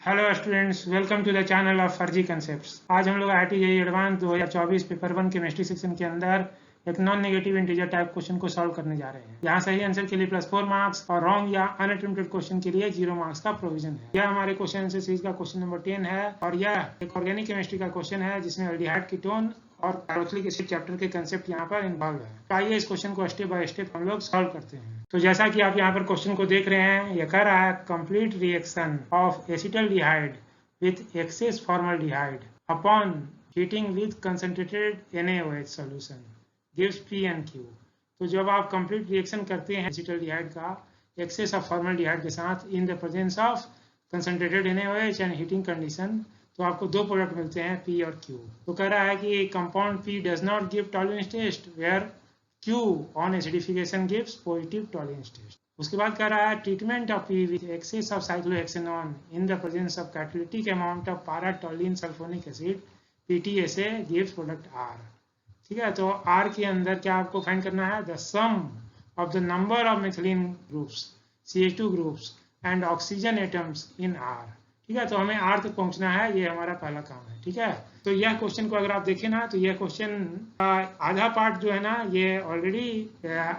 Hello students, welcome to the channel of Farzi concepts. आज हम लोग IIT JEE advance 2024 paper 1 chemistry section के अंदर एक non negative integer type question को सॉल्व करने जा रहे हैं। यहाँ सही आंसर के लिए +4 मार्क्स और रॉन्ग या अनअटेम्प्टेड क्वेश्चन के लिए 0 मार्क्स का प्रोविजन है। यह हमारे क्वेश्चन आंसर सीरीज का क्वेश्चन नंबर 10 है और यह एक ऑर्गेनिक केमिस्ट्री का क्वेश्चन है जिसमें एल्डिहाइड कीटोन और कार्बोक्सिलिक एसिड चैप्टर के कंसेप्ट यहाँ पर इन्वॉल्व है। तो आइए इस क्वेश्चन को स्टेप बाय स्टेप हम लोग सॉल्व करते हैं। तो जैसा कि आप यहाँ पर क्वेश्चन को देख रहे हैं, यह कह रहा है complete reaction of acetaldehyde with excess formaldehyde upon heating with concentrated NaOH solution gives P and Q। तो जब आप कंप्लीट रिएक्शन करते हैं एसिटल्डिहाइड का एक्सेस ऑफ फॉर्मल्डिहाइड के साथ इन the presence of concentrated NaOH and heating condition, तो आपको दो प्रोडक्ट मिलते हैं P और Q। तो कह रहा है कि compound P does not give Tollens test where Q on acidification gives positive Tollens test. उसके बाद कह रहा है treatment of P with excess of cyclohexanone in the presence of catalytic amount of para toluene sulphonic acid PTSA gives product R। ठीक है, तो R के अंदर क्या आपको फाइंड करना है? The sum of the number of methylene groups CH2 groups and oxygen atoms in R। ठीक है, तो हमें R तक पहुंचना है, ये हमारा पहला काम है। ठीक है, तो यह क्वेश्चन को अगर आप देखें ना, तो यह क्वेश्चन आधा पार्ट जो है ना, ये ऑलरेडी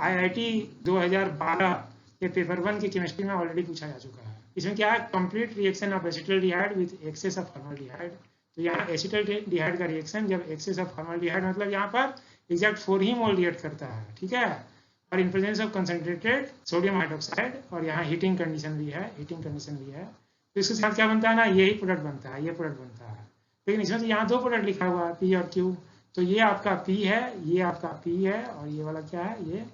IIT 2012 ये पेपर 1 की केमिस्ट्री में ऑलरेडी पूछा जा चुका है। इसमें क्या है? Complete reaction of acetaldehyde with excess of formaldehyde. तो यहाँ एसिटल्डिहाइड का रिएक्शन जब एक्सेस ऑफ फॉर्मल्डिहाइड मतलब यहाँ पर एग्जैक्ट 4 ही मोल रिएक्ट करता है। ठीक है, और in presence of concentrated sodium hydroxide और यहाँ हीटिंग कंडीशन भी है, तो इसके साथ क्या बनता है ना, यही प्रोडक्ट बनता है, ये प्रोडक्ट बनता है। लेकिन इसमें तो यहाँ दो प्रोडक्ट लिखा हुआ है P और Q। तो ये आपका P है, ये आपका P है और ये वाला क्या है? ये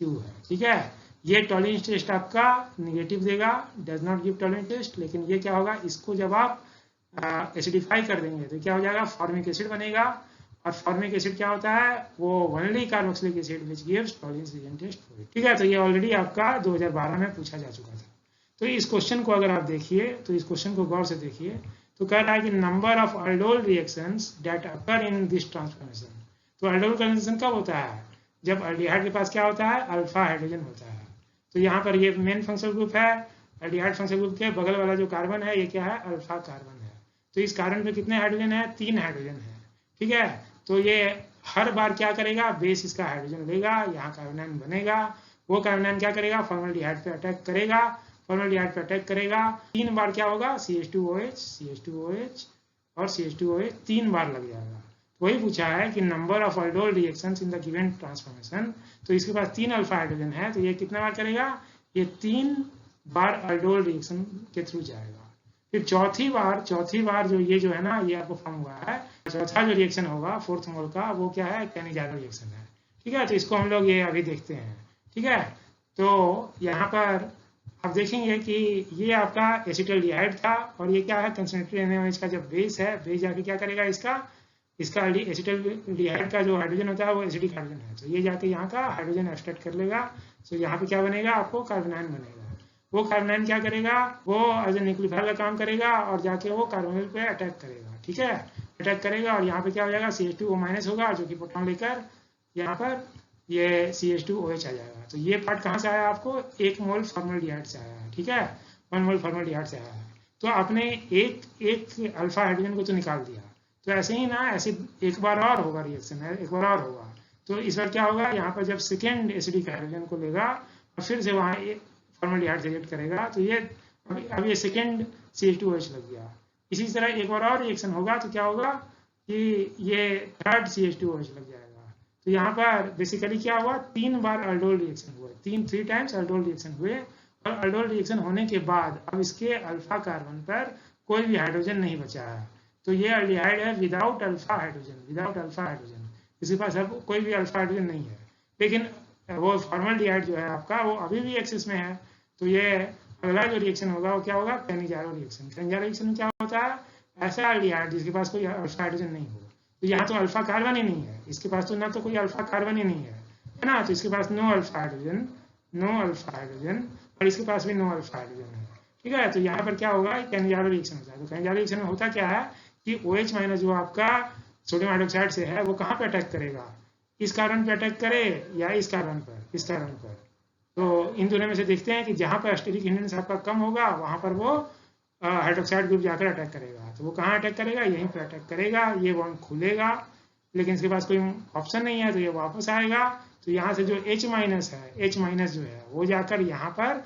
Q है। ठीक है, ये टॉलरेंस टेस्ट आपका निगेटिव देगा, does not give Tollens test. लेकिन ये क्या होगा, इसको जब आप एसिडिफाई कर देंगे तो क्या हो जाएगा? फॉर्मिक एसिड बनेगा। और फॉर्मिक एसिड क्या होता है? वो only carboxylic acid which gives Tollens reagent test. ठीक है, तो ये ऑलरेडी आपका 2012 में पूछा जा चुका था। तो इस क्वेश्चन को अगर आप देखिए, तो इस क्वेश्चन को गौर से देखिए, तो कह रहा है कि number of aldol reactions that occur in this transformation. तो अल्डोल कंजम्पशन कब होता है? जब एल्डिहाइड के पास क्या होता है? अल्फा हाइड्रोजन होता है। तो यहाँ पर ये मेन फंक्शनल ग्रुप है, एल्डिहाइड फंक्शनल ग्रुप के बगल वाला जो कार्बन है ये क्या है? अल्फा कार्बन है। तो इस कार्बन पे कितने हाइड्रोजन है? 3 हाइड्रोजन है। ठीक है, तो ये हर बार क्या करेगा? बेस इसका हाइड्रोजन लेगा, यहाँ कार्बोनाइन बनेगा, वो कार्बोनाइन क्या करेगा? फॉर्मल्डिहाइड पे अटैक करेगा, फॉर्मल्डिहाइड पे अटैक करेगा, 3 बार क्या होगा? CH2OH CH2OH और CH2OH 3 बार लग जाएगा। वही पूछा है कि number of aldol reactions in the given transformation. तो इसके पास 3 अल्फा हाइड्रोजन है, तो ये कितना बार करेगा? ये 3 बार अल्डोल रिएक्शन के थ्रू जाएगा। फिर चौथी बार जो ये जो है ना, ये आपको फॉर्म हुआ है, चौथा जो रिएक्शन होगा 4th मोल का, वो क्या है? कैनिजारो रिएक्शन है। ठीक है, तो इसको हम लोग ये अभी देखते हैं। ठीक है, तो यहाँ पर आप देखेंगे कि ये आपका एसिटल्डिहाइड था और ये क्या है? कंसंट्रेटेड NaOH का जब बेस है, बेस जाके क्या करेगा? इसका एसिटल्डिहाइड का जो हाइड्रोजन होता है वो एसिडिक हाइड्रोजन है, तो ये जाके यहाँ का हाइड्रोजन एब्स्ट्रैक्ट कर लेगा। तो यहाँ पे क्या बनेगा? आपको कार्बोनाइन बनेगा। वो कार्बोनाइन क्या करेगा? वो एज ए न्यूक्लियोफाइल का काम करेगा और जाके वो कार्बोनिल पे अटैक करेगा। ठीक है, अटैक करेगा और यहाँ पे क्या हो जाएगा? CH2O- होगा, जो कि प्रोटॉन लेकर यहाँ पर ये CH2OH आ जाएगा। तो ये पार्ट कहाँ से आया आपको? 1 मोल फॉर्मल्डिहाइड से आया है। ठीक है, 1 मोल फॉर्मल्डिहाइड से आया है। तो आपने एक अल्फा हाइड्रोजन को तो निकाल दिया। तो ऐसे ही ना, ऐसे एक बार और होगा रिएक्शन है, एक बार और होगा। तो इस बार क्या होगा? यहाँ पर जब सेकेंड एसिडिक हाइड्रोजन को लेगा और फिर से वहाँ फॉर्मल्डिहाइड से रिएक्ट करेगा, तो ये अब ये सेकेंड CH2OH लग गया। इसी तरह एक बार और रिएक्शन होगा तो क्या होगा कि ये थर्ड CH2OH लग जाएगा। तो यहाँ पर बेसिकली क्या हुआ? 3 बार अल्डोल रिएक्शन हुए, 3 टाइम्स अल्डोल रिएक्शन हुए। और अल्डोल रिएक्शन होने के बाद अब इसके अल्फा कार्बन पर कोई भी हाइड्रोजन नहीं बचा है। तो ये एल्डिहाइड है विदाउट अल्फा हाइड्रोजन, इसके पास अब कोई भी अल्फा हाइड्रोजन नहीं है। लेकिन वो फॉर्मल्डिहाइड जो है आपका, वो अभी भी एक्सेस में है। तो ये अगला जो रिएक्शन होगा वो क्या होगा? कैनिजारो रिएक्शन में क्या होता है? ऐसा एल्डिहाइड जिसके पास कोई अल्फा हाइड्रोजन नहीं हो। तो यहाँ तो अल्फा कार्बन ही नहीं है, इसके पास तो ना तो कोई अल्फा कार्बन ही नहीं है ना, तो इसके पास नो अल्फा हाइड्रोजन और इसके पास भी नो अल्फा हाइड्रोजन है। ठीक है, तो यहाँ पर क्या होगा? कैनिजारो रिएक्शन होता है। तो कैनिजारो रिएक्शन में होता क्या है कि OH- जो आपका सोडियम हाइड्रोक्साइड से है, वो कहाँ पे अटैक करेगा? इस कार्बन पे अटैक करे या इस कार्बन पर। तो इन दोनों में से देखते हैं कि जहाँ पर एस्टेरिक हिंड्रेंस आपका कम होगा वहाँ पर वो हाइड्रोक्साइड ग्रुप जाकर अटैक करेगा। तो वो कहाँ अटैक करेगा, यहीं पर अटैक करेगा, ये बॉन्ड खुलेगा, लेकिन इसके पास कोई ऑप्शन नहीं है, तो ये वापस आएगा। तो यहाँ से जो H- है, H- जो है वो जाकर यहाँ पर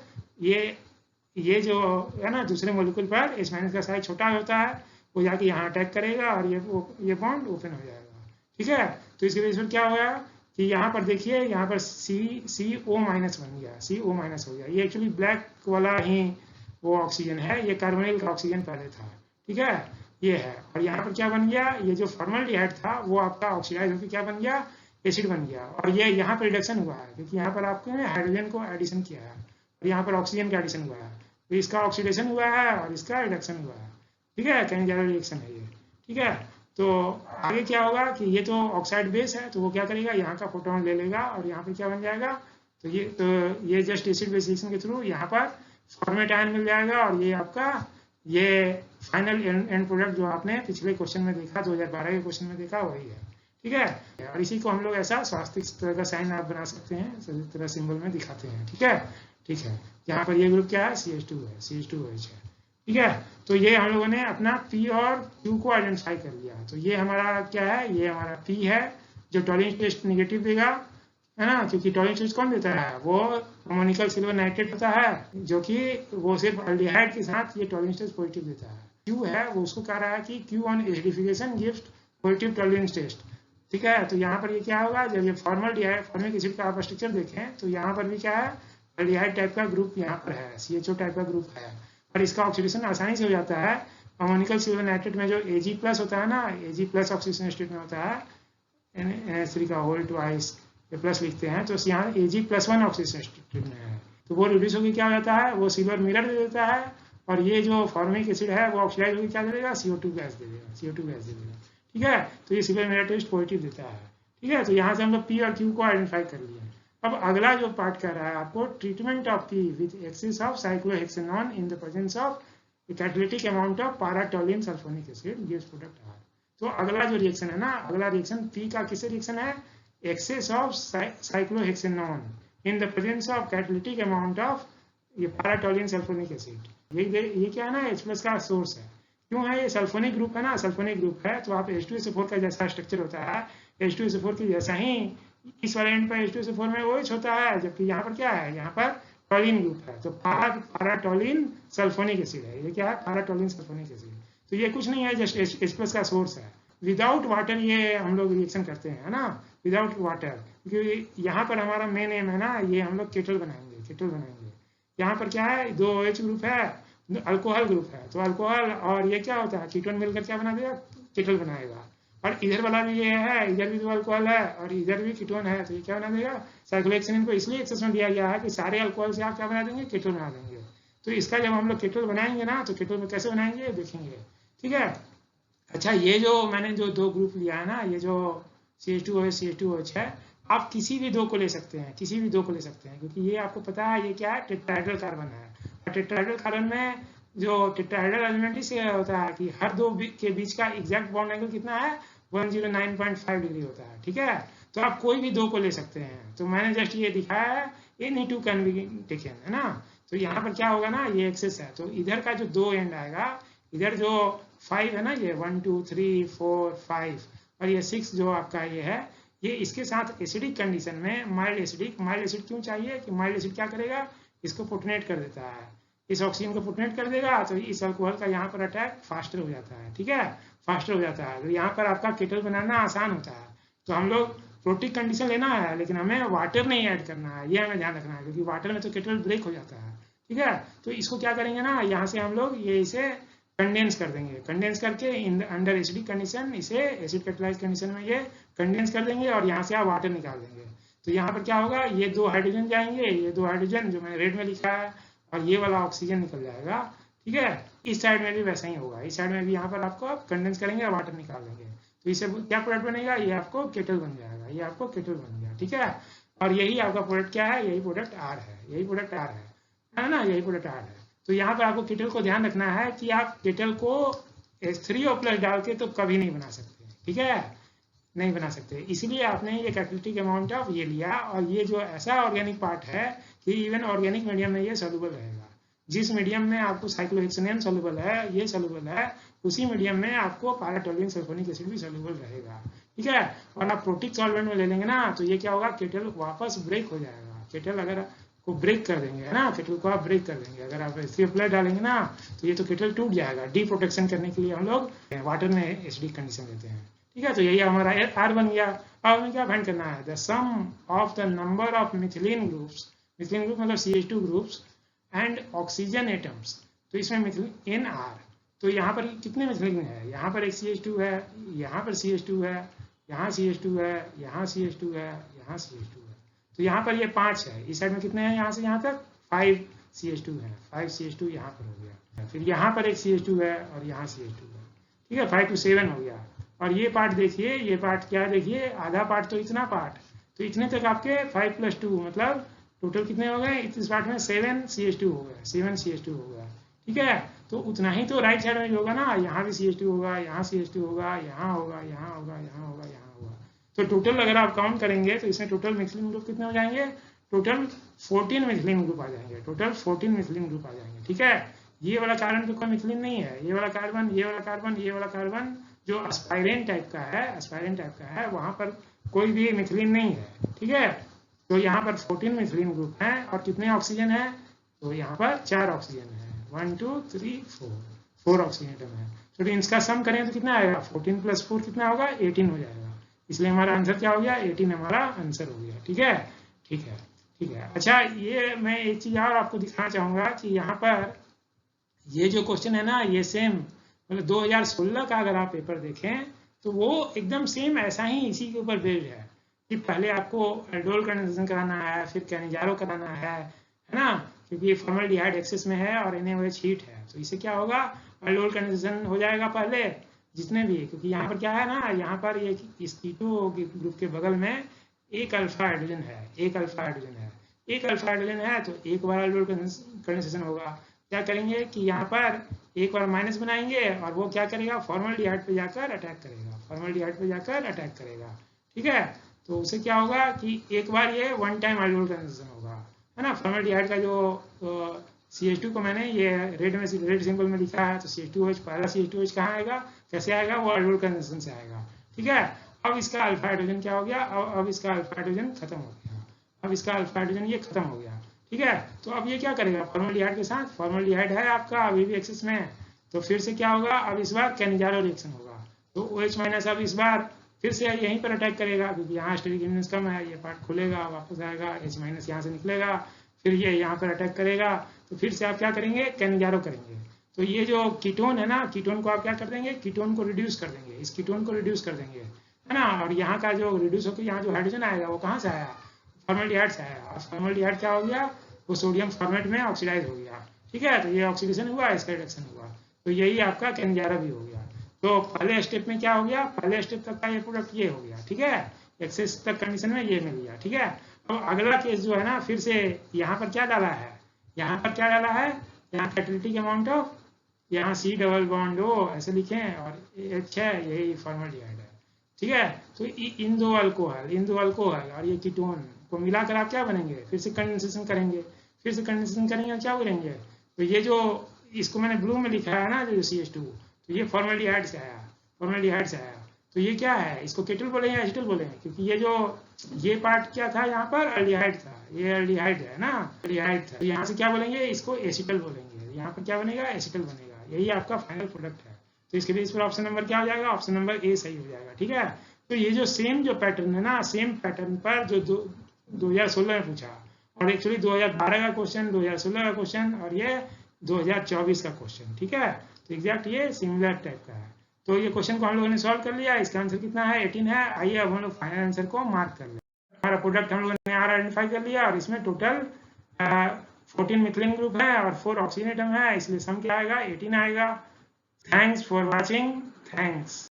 ये जो है ना दूसरे मोलिक्यूल पर H- का साइज छोटा होता है, वो जाके यहाँ अटैक करेगा और ये बॉन्ड ओपन हो जाएगा। ठीक है, तो इसके बेस पर क्या होगा कि यहाँ पर देखिए, यहाँ पर CO- बन गया, CO- हो गया। ये एक्चुअली ब्लैक वाला ही वो ऑक्सीजन है, ये कार्बोनिल का ऑक्सीजन पहले था। ठीक है, ये है। और यहाँ पर क्या बन गया, ये जो फॉर्मल्डिहाइड था वो आपका ऑक्सीडाइज होकर क्या बन गया, एसिड बन गया। और ये यहाँ पर रिडक्शन हुआ है, क्योंकि यहाँ पर आपने हाइड्रोजन को एडिशन किया है और यहाँ पर ऑक्सीजन का एडिशन हुआ है। तो इसका ऑक्सीडेशन हुआ है और इसका रिडक्शन हुआ है। ठीक है, कहीं ज़्यादा रिएक्शन है ये। ठीक है, तो आगे क्या होगा कि ये तो ऑक्साइड बेस है, तो वो क्या करेगा, यहाँ का प्रोटॉन ले लेगा और यहाँ पर क्या बन जाएगा, तो ये जस्ट एसिड बेस रिएक्शन के थ्रू यहाँ पर फॉर्मेट आयन मिल जाएगा। और ये आपका ये फाइनल एंड प्रोडक्ट जो आपने पिछले क्वेश्चन में देखा, 2012 के क्वेश्चन में देखा, वही है। ठीक है, और इसी को हम लोग ऐसा स्वास्तिक तरह का साइन आप बना सकते हैं, इस तरह सिंबल में दिखाते हैं। ठीक है, ठीक है, यहाँ पर ये ग्रुप क्या है, CH2 है, CH2OH है। ठीक है, तो ये हम लोगों ने अपना P और Q को आइडेंटिफाई कर लिया। तो ये हमारा क्या है, ये हमारा P है जो टॉलिंग टेस्ट निगेटिव देगा, है ना, क्योंकि टॉलिंग टेस्ट कौन देता है, वो अमोनिकल सिल्वर नाइट्रेट होता है, जो कि वो सिर्फ अल्डिहाइड के साथ ये टॉलिंग टेस्ट पॉजिटिव देता है। Q है, वो उसको कह रहा है कि Q on acidification gives positive Tollens test. ठीक है, तो यहाँ पर ये क्या होगा, जब ये फॉर्मिक एसिड का आप स्ट्रक्चर देखें तो यहाँ पर भी क्या है, अल्डिहाइड टाइप का ग्रुप यहाँ पर है, CHO टाइप का ग्रुप है, और इसका ऑक्सीडेशन आसानी से हो जाता है। अमोनिकल सिल्वर नाइट्रेट में जो Ag+ होता है ना, Ag+ ऑक्सीजन स्टेट में होता है, NH3 का होल ट्वाइस ये प्लस लिखते हैं, तो यहाँ Ag+1 ऑक्सीजन स्टेट में है, तो वो रिड्यूस होकर क्या हो जाता है, वो सिल्वर मिरर दे देता है, और ये जो फॉर्मिक एसिड है वो ऑक्सीडाइज होकर क्या दे देगा, CO2 गैस दे देगा, CO2 गैस दे देगा। ठीक है, तो ये सिल्वर मिरर टेस्ट पॉजिटिव देता है। ठीक है, तो यहाँ से हम लोग P और Q को आइडेंटिफाई कर लिए। अब अगला जो पार्ट कर रहा है आपको, treatment of P with excess of cyclohexanone in the presence of catalytic amount of paratoluene sulphonic acid gives product R। तो अगला जो रिएक्शन है ना, अगला रिएक्शन P का किससे रिएक्शन है, excess of cyclohexanone in the presence of catalytic amount of ये पाराटोलिन सल्फोनिक एसिड। ये क्या है ना, H+ का सोर्स है। क्यों है, ये सल्फोनिक ग्रुप है ना, सल्फोनिक ग्रुप है, तो आप H2SO4 का जैसा स्ट्रक्चर होता है, H2SO4 के जैसा ही इस वाले एंड पर H2SO4 में OH होता है, जबकि यहाँ पर क्या है, यहाँ पर टॉलिन ग्रुप है, तो पाराटोलिन सल्फोनिक एसिड है। ये क्या है, पाराटोलिन सल्फोनिक एसिड। तो ये कुछ नहीं है, जस्ट H+ का सोर्स है। विदाउट वाटर ये हम लोग रिएक्शन करते हैं, है ना, विदाउट वाटर, क्योंकि यहाँ पर हमारा मेन एम है ना, ये हम लोग केटल बनाएंगे। यहाँ पर क्या है, 2 OH ग्रुप है, अल्कोहल ग्रुप है, तो अल्कोहल और ये क्या होता है, कीटोन मिलकर क्या बना देगा, केटल बनाएगा। और इधर वाला भी ये है, इधर भी 2 अल्कोहल है और इधर भी कीटोन है, तो ये क्या बना देगा, साइक्लोहेक्सेन को इसलिए एक्सेस में दिया गया है कि सारे अल्कोहल से आप क्या बना देंगे, केटल बना देंगे। तो इसका जब हम लोग केटल बनाएंगे ना, तो केटल में कैसे बनाएंगे देखेंगे। ठीक है, अच्छा, ये जो मैंने जो 2 ग्रुप लिया है ना, ये जो CH2OH है, आप किसी भी 2 को ले सकते हैं, क्योंकि ये आपको पता है ये क्या है, टेट्राहेड्रल कार्बन है। और टेट्राहेड्रल कार्बन में जो टेट्राहेड्रल एलिमेंट इससे होता है कि हर 2 के बीच का एग्जैक्ट बॉन्ड एंगल कितना है, 109.5 डिग्री होता है। ठीक है, तो आप कोई भी 2 को ले सकते हैं, तो मैंने जस्ट ये दिखाया है, एनी 2 कैन बी टेकन, है ना। तो यहाँ पर क्या होगा ना, ये एक्सेस है, तो इधर का जो 2 एंड आएगा, इधर जो 5 है ना, ये 1 2 3 4 5 और ये 6 जो आपका ये है, ये इसके साथ एसिडिक कंडीशन में माइल्ड एसिड क्यों चाहिए कि माइल्ड एसिड क्या करेगा, इसको प्रोटोनेट कर देता है, इस ऑक्सीजन को प्रोटोनेट कर देगा, तो इस अल्कोहल का यहाँ पर अटैक फास्टर हो जाता है। ठीक है, फास्टर हो जाता है, तो यहाँ पर आपका केटल बनाना आसान होता है। तो हम लोग प्रोटिक कंडीशन लेना है, लेकिन हमें वाटर नहीं ऐड करना है, ये हमें ध्यान रखना है, क्योंकि वाटर में तो केटल ब्रेक हो जाता है। ठीक है, तो इसको क्या करेंगे ना, यहाँ से हम लोग ये इसे कंडेंस कर देंगे, कंडेंस करके अंडर एसिडिक कंडीशन इसे एसिड कैटालाइज कंडीशन में ये कंडेंस कर देंगे और यहाँ से आप वाटर निकाल देंगे। तो यहाँ पर क्या होगा, ये 2 हाइड्रोजन जाएंगे, ये 2 हाइड्रोजन जो मैंने रेड में लिखा है, और ये वाला ऑक्सीजन निकल जाएगा। ठीक है, इस साइड में भी वैसा ही होगा, इस साइड में भी यहाँ पर आपको आप कंडेंस करेंगे और वाटर निकाल देंगे, तो इससे क्या प्रोडक्ट बनेगा, ये आपको केटल बन जाएगा, ये आपको केटल बन गया। ठीक है, और यही आपका प्रोडक्ट क्या है, यही प्रोडक्ट R है, यही प्रोडक्ट R है ना, यही प्रोडक्ट R है। तो यहाँ पर आपको केटल को ध्यान रखना है कि आप केटल को H3O+ डाल के तो कभी नहीं बना सकते। ठीक है, नहीं बना सकते, इसलिए आपने ये कैटालिटिक अमाउंट ऑफ ये लिया, और ये जो ऐसा ऑर्गेनिक पार्ट है कि इवन ऑर्गेनिक मीडियम में ये सॉल्युबल रहेगा, जिस मीडियम में आपको साइक्लोहेक्सेन सोल्यूबल है, ये सोल्यूबल है, उसी मीडियम में आपको पाराटोल्यूइन सल्फोनिक एसिड भी सोल्यूबल रहेगा, ठीक है। और आप प्रोटिक सॉल्वेंट में ले लेंगे ना, तो ये क्या होगा, केटल वापस ब्रेक हो जाएगा। केटल अगर को ब्रेक कर देंगे, है ना, केटल को आप ब्रेक कर देंगे, अगर आप एसिड डालेंगे ना, तो ये तो केटल टूट जाएगा। डी प्रोटेक्शन करने के लिए हम लोग वाटर में एसिडिक कंडीशन देते हैं, ठीक है। तो यही हमारा R बन गया। अब हमें क्या फाइंड करना है, the sum of the number of methylene groups, methylene group मतलब CH2 groups and oxygen atoms, तो इसमें मिथिलीन इन R, तो यहाँ पर कितने मिथिलीन है, यहाँ पर एक CH2 है, यहाँ पर CH2 है, यहाँ CH2 है, यहाँ CH2 है, यहाँ CH2 है, तो यहाँ पर ये 5 है। इस साइड में कितने हैं, यहाँ से यहाँ तक 5 CH2 है, 5 CH2 यहाँ पर हो गया। फिर यहाँ पर एक CH2 है और यहाँ CH2 है, ठीक है, 5 to 7 हो गया। और ये पार्ट देखिए, ये पार्ट क्या देखिए, आधा पार्ट तो इतना पार्ट, तो इतने तक आपके 5 + 2 मतलब टोटल कितने हो गए, इस पार्ट में 7 CH2 हो गया, 7 CH2 हो गया, ठीक है। तो उतना ही तो राइट साइड में भी होगा ना, यहाँ भी CH2 होगा, यहाँ CH2 होगा, यहाँ होगा, यहाँ होगा, यहाँ होगा, यहाँ होगा। तो टोटल अगर आप काउंट करेंगे तो इसमें टोटल मिथिलीन ग्रुप कितने हो जाएंगे, टोटल 14 मिथिलीन ग्रुप आ जाएंगे, टोटल 14 मिथिलीन ग्रुप आ जाएंगे, ठीक है। ये वाला कार्बन तो कोई मिथिलीन नहीं है, ये वाला कार्बन, ये वाला कार्बन, ये वाला कार्बन जो एस्पायरेंट टाइप का है, एस्पायरेंट टाइप का है, वहां पर कोई भी मिथिलीन नहीं है, ठीक है। तो यहाँ पर 14 मिथिलीन ग्रुप हैं और कितने ऑक्सीजन है, तो यहाँ पर 4 ऑक्सीजन है, 1 2 3 4 ऑक्सीजन एटम है। तो इनका सम करें तो कितना आएगा, 14 + 4 कितना होगा, 18 हो जाएगा। इसलिए हमारा आंसर क्या हो गया, 18 हमारा आंसर हो गया, ठीक है, ठीक है, ठीक है। अच्छा, ये मैं एक चीज और आपको दिखाना चाहूंगा कि यहाँ पर ये जो क्वेश्चन है ना, ये सेम मतलब 2016 का अगर आप पेपर देखें तो वो एकदम सेम ऐसा ही इसी के ऊपर बेस्ड है कि पहले आपको एल्डोल कंडेंसेशन कराना है, फिर कैनिजारो कराना है ना, क्योंकि फॉर्मल्डिहाइड एक्सेस में है और NaOH हीट है, तो इससे क्या होगा, एल्डोल कंडेंसेशन हो जाएगा पहले जितने भी, क्योंकि यहाँ पर क्या है ना, यहाँ पर ये इस कीटो ग्रुप के बगल में एक अल्फा हाइड्रोजन है, एक अल्फा हाइड्रोजन है, एक अल्फा हाइड्रोजन है, तो एक बार एल्डोल कंडेंसेशन होगा। क्या करेंगे कि यहाँ पर एक बार माइनस बनाएंगे और वो क्या करेगा, फॉर्मल्डिहाइड पे जाकर अटैक करेगा, फॉर्मल्डिहाइड पे जाकर अटैक करेगा, ठीक है। तो उससे क्या होगा कि एक बार ये 1 टाइम एल्डोल कंडेंसेशन होगा, है ना। फॉर्मल्डिहाइड का जो CH2 को मैंने ये रेड में, रेड सिंबल में लिखा है, तो CH2OH, पहला CH2OH कहाँ आएगा, कैसे आएगा, वो एल्डोल कंडेंसेशन से आएगा, ठीक है। अब इसका अल्फा हाइड्रोजन क्या हो गया, अब इसका अल्फा हाइड्रोजन खत्म हो गया, अब इसका अल्फा हाइड्रोजन ये खत्म हो गया, ठीक है। तो अब ये क्या करेगा, फॉर्मल्डिहाइड के साथ, फॉर्मल्डिहाइड है आपका अभी भी एक्सेस में, तो फिर से क्या होगा, अब इस बार कैनिजारो रिएक्शन होगा, तो OH- अब इस बार फिर से यहीं पर अटैक करेगा, क्योंकि यहाँ स्टेरिक इम्यूनेंस कम है, ये पार्ट खुलेगा, वापस आएगा, H- यहाँ से निकलेगा, फिर ये यहाँ पर अटैक करेगा, तो फिर से आप क्या करेंगे, कैनिजारो करेंगे। तो ये जो कीटोन है ना, कीटोन को आप क्या कर देंगे, कीटोन को रिड्यूस कर देंगे, इस कीटोन को रिड्यूस कर देंगे, है ना। और यहाँ का जो रिड्यूस होकर यहाँ जो हाइड्रोजन आएगा वो कहाँ से आया, फॉर्मल्डिहाइड से आया, और फॉर्मल्डिहाइड क्या हो गया, वो सोडियम फॉर्मेट में ऑक्सीडाइज हो गया, ठीक है। तो ये ऑक्सीडेशन हुआ, इसका रिडक्शन हुआ, तो यही आपका कैनिजारो भी हो गया। तो पहले स्टेप में क्या हो गया, पहले स्टेप तक का ये प्रोडक्ट ये हो गया, ठीक है, एक्सेस तक कंडीशन में ये मिल गया, ठीक है। अब अगला केस जो है ना, फिर से यहाँ पर क्या डाला है, यहाँ पर क्या डाला है, यहाँ कैटालिटिक अमाउंट ऑफ, यहाँ C डबल बॉन्ड O ऐसे लिखें और H है, यही फॉर्मल्डिहाइड है, ठीक है। तो इन दो अल्कोहल और ये कीटोन को मिलाकर आप क्या बनेंगे, फिर से कंडेंसेशन करेंगे, फिर से कंडेंसेशन करेंगे, क्या करेंगे, तो ये जो इसको मैंने ब्लू में लिखा है ना, जो CH2, तो ये फॉर्मल्डिहाइड से आया, फॉर्मल्डिहाइड से आया, तो ये क्या है, इसको केटल बोलेंगे या एसिटल बोलेंगे, क्योंकि ये जो ये पार्ट क्या था, यहाँ पर एल्डिहाइड था, ये एल्डिहाइड है ना, एल्डिहाइड था, तो यहाँ से क्या बोलेंगे, इसको एसिटल बोलेंगे, यहाँ पर क्या बनेगा, एसिटल बनेगा, यही आपका फाइनल प्रोडक्ट है। तो इसके लिए इस पर ऑप्शन नंबर क्या हो जाएगा, ऑप्शन नंबर A सही हो जाएगा, ठीक है। तो ये जो सेम जो पैटर्न है ना, सेम पैटर्न पर जो 2016 में पूछा, और एक्चुअली 2012 का क्वेश्चन, 2016 का क्वेश्चन, और ये 2024 का क्वेश्चन, ठीक है। तो एग्जैक्ट ये सिमिलर टाइप का है। तो ये क्वेश्चन को हम लोगों ने सॉल्व कर लिया, इसका आंसर कितना है, 18 है। आइए अब हम लोग फाइनल आंसर को मार्क कर लें। हमारा प्रोडक्ट हम लोगों ने आइडेंटिफाई कर लिया, और इसमें टोटल 14 मिथिलीन ग्रुप है और 4 ऑक्सीजन एटम है, इसलिए सम क्या आएगा, 18 आएगा। Thanks for watching, thanks.